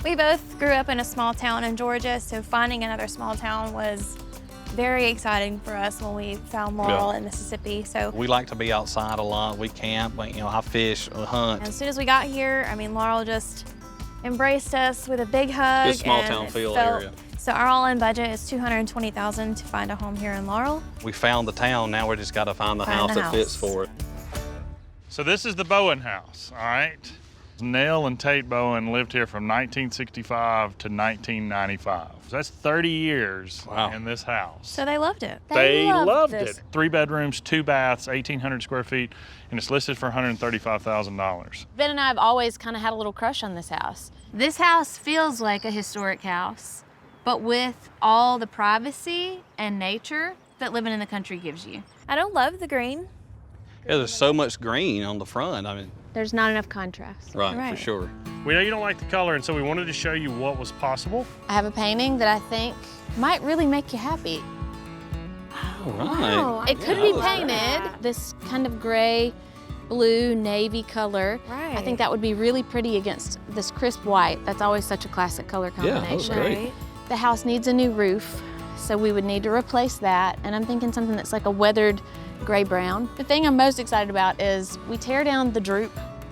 We both grew up in a small town in Georgia, so finding another small town was very exciting for us when we found Laurel in Mississippi. So we like to be outside a lot. We camp, I fish, hunt. as soon as we got here, I mean, Laurel just embraced us with a big hug. Good small town feel area. So our all-in budget is $220,000 to find a home here in Laurel. We found the town, now we just got to find the house that fits for it. So this is the Bowen house, all right? Nell and Tate Bowen lived here from 1965 to 1995. So that's 30 years in this house. So they loved it. They loved it. 3 bedrooms, 2 baths, 1,800 square feet, and it's listed for $135,000. Ben and I have always kind of had a little crush on this house. This house feels like a historic house, but with all the privacy and nature that living in the country gives you. I don't love the green. Yeah, there's so much green on the front. I mean, there's not enough contrast. Right, for sure. We know you don't like the color, and so we wanted to show you what was possible. I have a painting that I think might really make you happy. All right. It could be painted this kind of gray, blue, navy color. Right. I think that would be really pretty against this crisp white. That's always such a classic color combination. Yeah, that was great. Right. The house needs a new roof, so we would need to replace that. And I'm thinking something that's like a weathered gray-brown. The thing I'm most excited about is we tear down the droop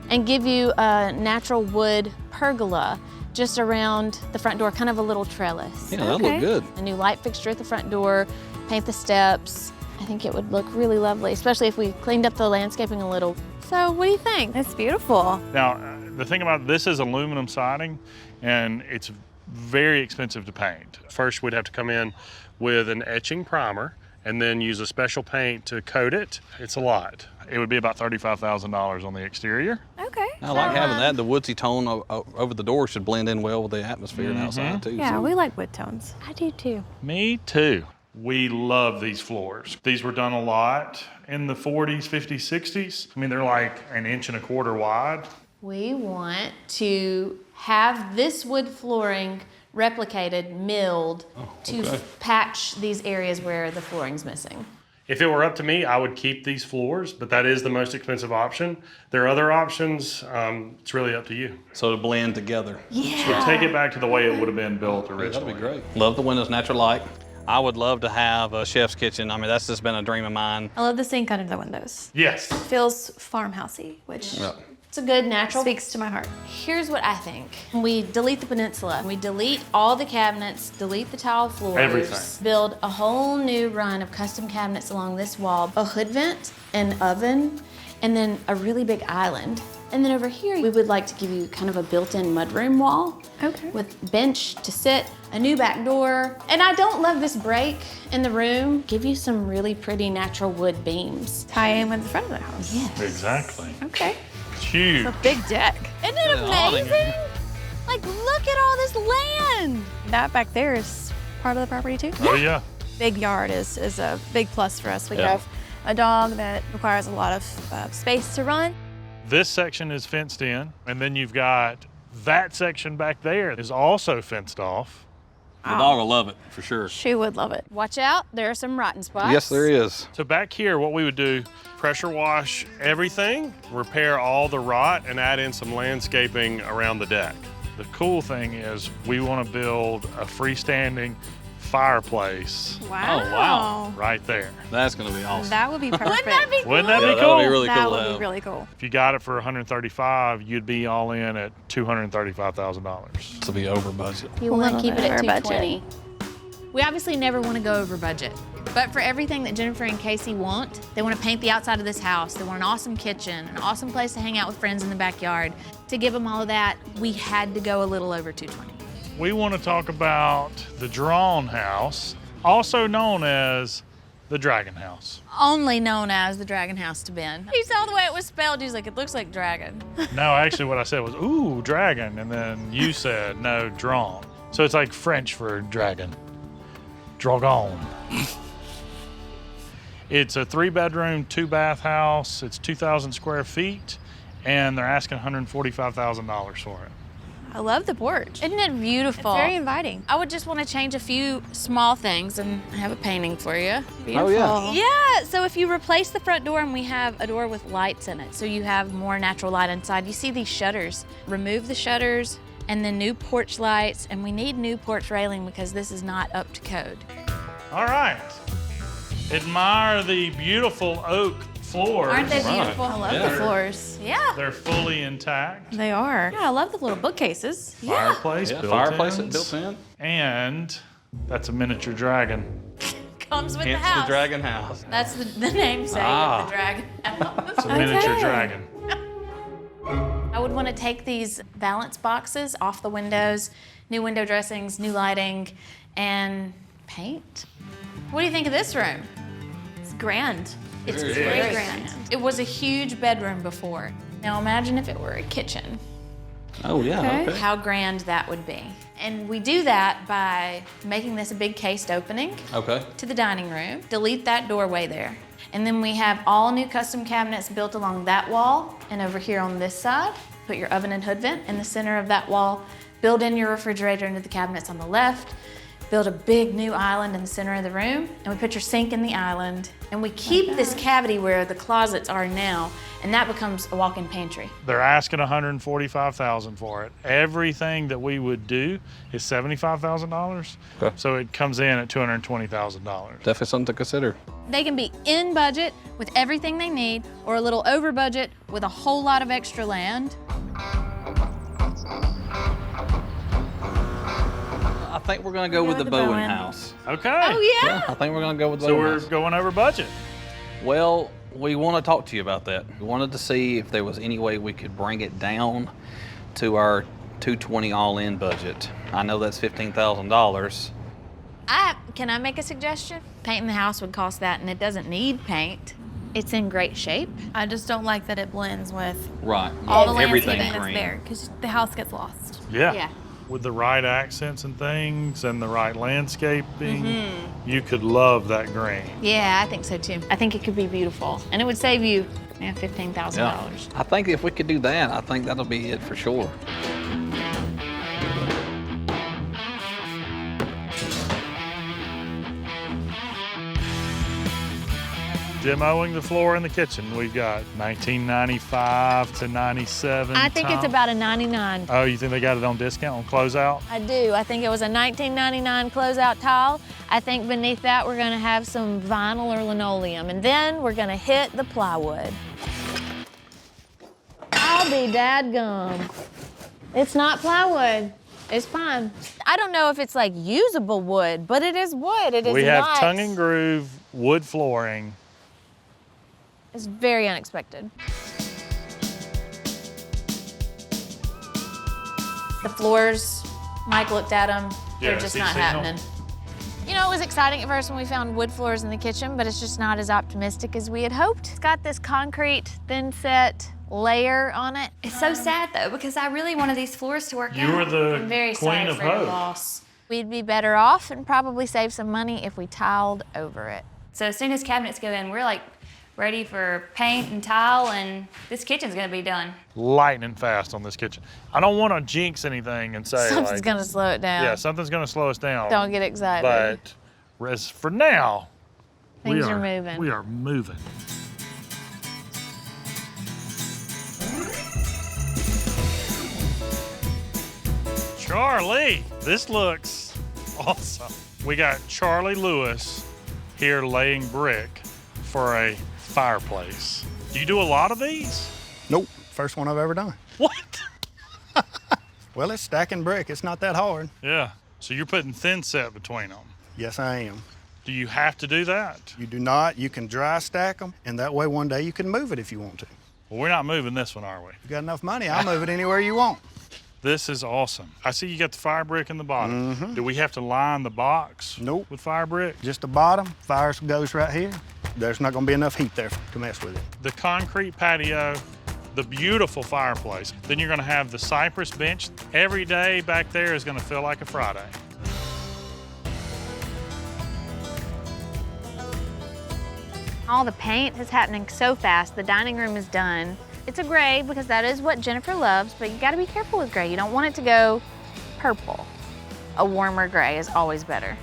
and give you a natural wood pergola just around the front door, kind of a little trellis. Yeah, that'll look good. A new light fixture at the front door, paint the steps. I think it would look really lovely, especially if we cleaned up the landscaping a little. So what do you think? It's beautiful. Now, the thing about this is aluminum siding, and it's very expensive to paint. First, we'd have to come in with an etching primer and then use a special paint to coat it. It's a lot. It would be about $35,000 on the exterior. Okay. I like having that. The woodsy tone over the door should blend in well with the atmosphere outside too. Yeah, so. we like wood tones. I do too. Me too. We love these floors. These were done a lot in the 40s, 50s, 60s. I mean, they're like 1.25 inches wide. We want to have this wood flooring replicated, milled, to patch these areas where the flooring's missing. If it were up to me, I would keep these floors, but that is the most expensive option. There are other options. It's really up to you. So to blend together. So take it back to the way it would have been built originally. That'd be great. Love the windows, natural light. I would love to have a chef's kitchen. I mean, that's just been a dream of mine. I love the sink under the windows. Yes. Feels farmhousey, which it's a good natural. speaks to my heart. Here's what I think. We delete the peninsula. We delete all the cabinets, delete the tile floors. Everything. Build a whole new run of custom cabinets along this wall, a hood vent, an oven, and then a really big island. And then over here, we would like to give you kind of a built-in mudroom wall. Okay. With bench to sit, a new back door. And I don't love this break in the room. Give you some really pretty natural wood beams. Tie in with the front of the house. Yes. Exactly. Okay. It's huge. It's a big deck. Isn't it amazing? Like, look at all this land. That back there is part of the property too. Oh, yeah. Big yard is a big plus for us. We have a dog that requires a lot of space to run. This section is fenced in, and then you've got that section back there is also fenced off. The dog will love it, for sure. She would love it. Watch out, there are some rotten spots. Yes, there is. So back here, what we would do, pressure wash everything, repair all the rot, and add in some landscaping around the deck. The cool thing is we want to build a freestanding fireplace Wow. Oh, wow. right there. That's going to be awesome. That would be perfect. Wouldn't that be cool? Wouldn't that Yeah, be that cool? would be really that cool to would have. be really cool. If you got it for 135, you'd be all in at $235,000. To be over budget. You A want to little keep it bit at over budget. 220. We obviously never want to go over budget, but for everything that Jennifer and Casey want, they want to paint the outside of this house. They want an awesome kitchen, an awesome place to hang out with friends in the backyard. To give them all of that, we had to go a little over 220. We want to talk about the Drawn House, also known as the Dragon House. Only known as the Dragon House to Ben. He saw the way it was spelled. He's like, it looks like dragon. No, actually what I said was, ooh, dragon, and then you said, no, drawn. So it's like French for dragon. Dragon. It's a 3-bedroom, 2-bath house. It's 2,000 square feet, and they're asking $145,000 for it. I love the porch. Isn't it beautiful? It's very inviting. I would just want to change a few small things, and I have a painting for you. Beautiful. Oh, yeah. Yeah, so if you replace the front door and we have a door with lights in it, so you have more natural light inside, you see these shutters. Remove the shutters, and then new porch lights, and we need new porch railing because this is not up to code. All right. Admire the beautiful oak floors. Aren't they beautiful? I love the floors. Yeah, They're fully intact. they are. Yeah, I love the little bookcases. Fireplace built fireplace in. built in. And that's a miniature dragon. Comes with Hence the house. the dragon house. That's the namesake of the dragon house. It's a miniature dragon. I would want to take these valance boxes off the windows, new window dressings, new lighting, and paint. What do you think of this room? It's grand. It's Very very nice. grand. It was a huge bedroom before. Now imagine if it were a kitchen. Oh yeah. Okay. How grand that would be. And we do that by making this a big cased opening Okay. to the dining room. Delete that doorway there. And then we have all new custom cabinets built along that wall and over here on this side. Put your oven and hood vent in the center of that wall. Build in your refrigerator into the cabinets on the left. Build a big new island in the center of the room, and we put your sink in the island. And we keep this cavity where the closets are now, and that becomes a walk-in pantry. They're asking $145,000 for it. Everything that we would do is $75,000. Okay. So it comes in at $220,000. Definitely something to consider. They can be in budget with everything they need, or a little over budget with a whole lot of extra land. I think we're gonna go with the Bowen house. Okay. Oh yeah? Yeah, I think we're gonna go with the So Bowen we're house. going over budget. Well, we want to talk to you about that. We wanted to see if there was any way we could bring it down to our $220 all-in budget. I know that's $15,000. Can I make a suggestion? Painting the house would cost that, and it doesn't need paint. It's in great shape. I just don't like that it blends with Right. all the Everything landscaping that's green. there, because the house gets lost. Yeah. Yeah. With the right accents and things and the right landscaping, you could love that green. Yeah, I think so too. I think it could be beautiful, and it would save you $15,000. Yeah. I think if we could do that, I think that'll be it for sure. Demoing the floor in the kitchen, we've got 1995 to 97. I think it's tile. about a 99. Oh, you think they got it on discount on closeout? I do. I think it was a 1999 closeout tile. I think beneath that we're gonna have some vinyl or linoleum, and then we're gonna hit the plywood. I'll be dadgum. It's not plywood. It's pine. I don't know if it's like usable wood, but it is wood. It is We have nice. tongue and groove wood flooring. It's very unexpected. The floors, Mike looked at them. Yeah, They're just has he not seen 'em? happening. You know, it was exciting at first when we found wood floors in the kitchen, but it's just not as optimistic as we had hoped. It's got this concrete thin set layer on it. It's so sad though, because I really wanted these floors to work out. You were the I'm very queen sorry of for your hope. loss. We'd be better off and probably save some money if we tiled over it. So as soon as cabinets go in, we're like ready for paint and tile, and this kitchen's gonna be done. Lightning fast on this kitchen. I don't want to jinx anything and say Something's like, gonna slow it down. yeah, something's going to slow us down. Don't get excited. But as for now, Things are moving. We are moving. Charlie, this looks awesome. We got Charlie Lewis here laying brick for a fireplace. Do you do a lot of these? Nope, first one I've ever done. What? Well, it's stacking brick. It's not that hard. Yeah. So you're putting thin set between them. Yes, I am. Do you have to do that? You do not. You can dry stack them, and that way one day you can move it if you want to. Well, we're not moving this one, are we? If you got enough money, I'll move it anywhere you want. This is awesome. I see you got the fire brick in the bottom. Do we have to line the box Nope. with fire brick? Just the bottom, fire goes right here. There's not gonna be enough heat there to mess with it. The concrete patio, the beautiful fireplace. Then you're gonna have the cypress bench. Every day back there is gonna feel like a Friday. All the paint is happening so fast. The dining room is done. It's a gray because that is what Jennifer loves, but you gotta be careful with gray. You don't want it to go purple. A warmer gray is always better.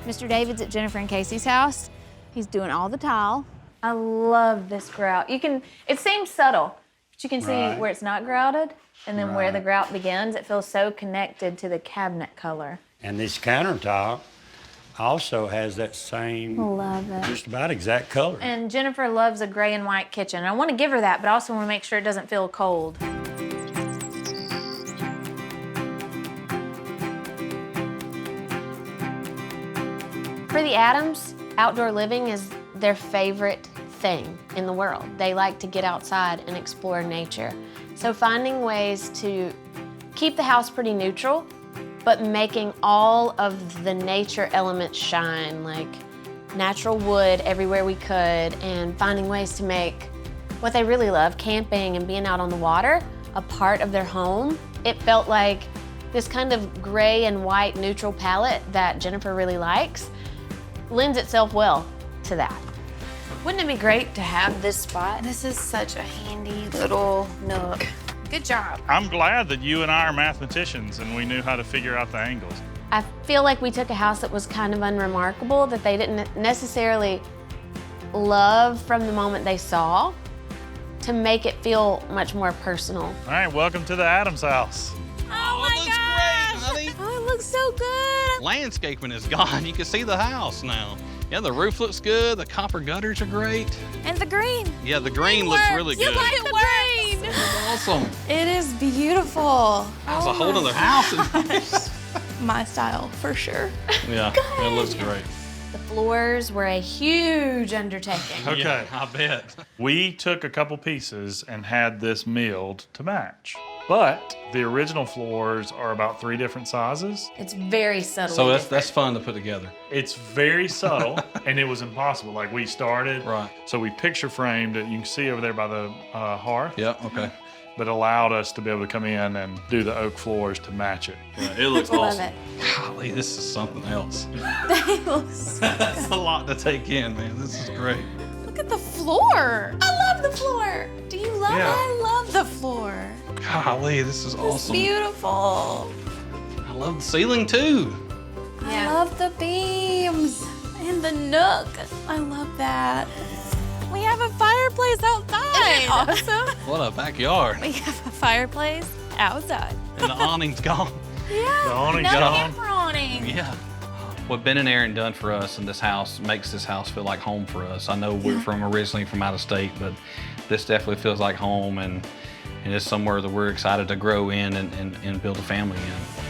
Mr. David's at Jennifer and Casey's house. He's doing all the tile. I love this grout. It seems subtle. But you can see Right. where it's not grouted and then where the grout begins. It feels so connected to the cabinet color. And this countertop also has that same, Love it. just about exact color. And Jennifer loves a gray and white kitchen. I want to give her that, but I also want to make sure it doesn't feel cold. For the Adams, outdoor living is their favorite thing in the world. They like to get outside and explore nature. So finding ways to keep the house pretty neutral, but making all of the nature elements shine, like natural wood everywhere we could, and finding ways to make what they really love, camping and being out on the water, a part of their home. It felt like this kind of gray and white neutral palette that Jennifer really likes lends itself well to that. Wouldn't it be great to have this spot? This is such a handy little nook. Good job. I'm glad that you and I are mathematicians and we knew how to figure out the angles. I feel like we took a house that was kind of unremarkable, that they didn't necessarily love from the moment they saw, to make it feel much more personal. All right, welcome to the Adams house. Oh my looks gosh! great, honey. Oh, it looks so good. Landscaping is gone. You can see the house now. Yeah, the roof looks good. The copper gutters are great. And the green. Yeah, the green looks really You good. like the green. That's awesome. It is beautiful. That's a whole other house. My style, for sure. Yeah, it looks great. The floors were a huge undertaking. Okay. Yeah, I bet. We took a couple pieces and had this milled to match. But the original floors are about 3 different sizes. It's very subtle. So that's fun to put together. It's very subtle, and it was impossible. Like, we started, Right. so we picture framed it. You can see over there by the hearth. Yep, okay. But allowed us to be able to come in and do the oak floors to match it. Yeah, it looks Love awesome. it. Golly, this is something else. They look so That's a lot to take in, man. This is great. Look at the floor. I love the floor. Do you love Yeah. it? I love the floor. Golly, this is It's awesome. beautiful. I love the ceiling too. I love the beams and the nook. I love that. We have a fireplace outside. Awesome. What a backyard. We have a fireplace outside. And the awning's gone. Yeah. The awning's no gone. camper awning. Yeah. What Ben and Erin done for us in this house makes this house feel like home for us. I know we're originally from out of state, but this definitely feels like home, and it's somewhere that we're excited to grow in and build a family in.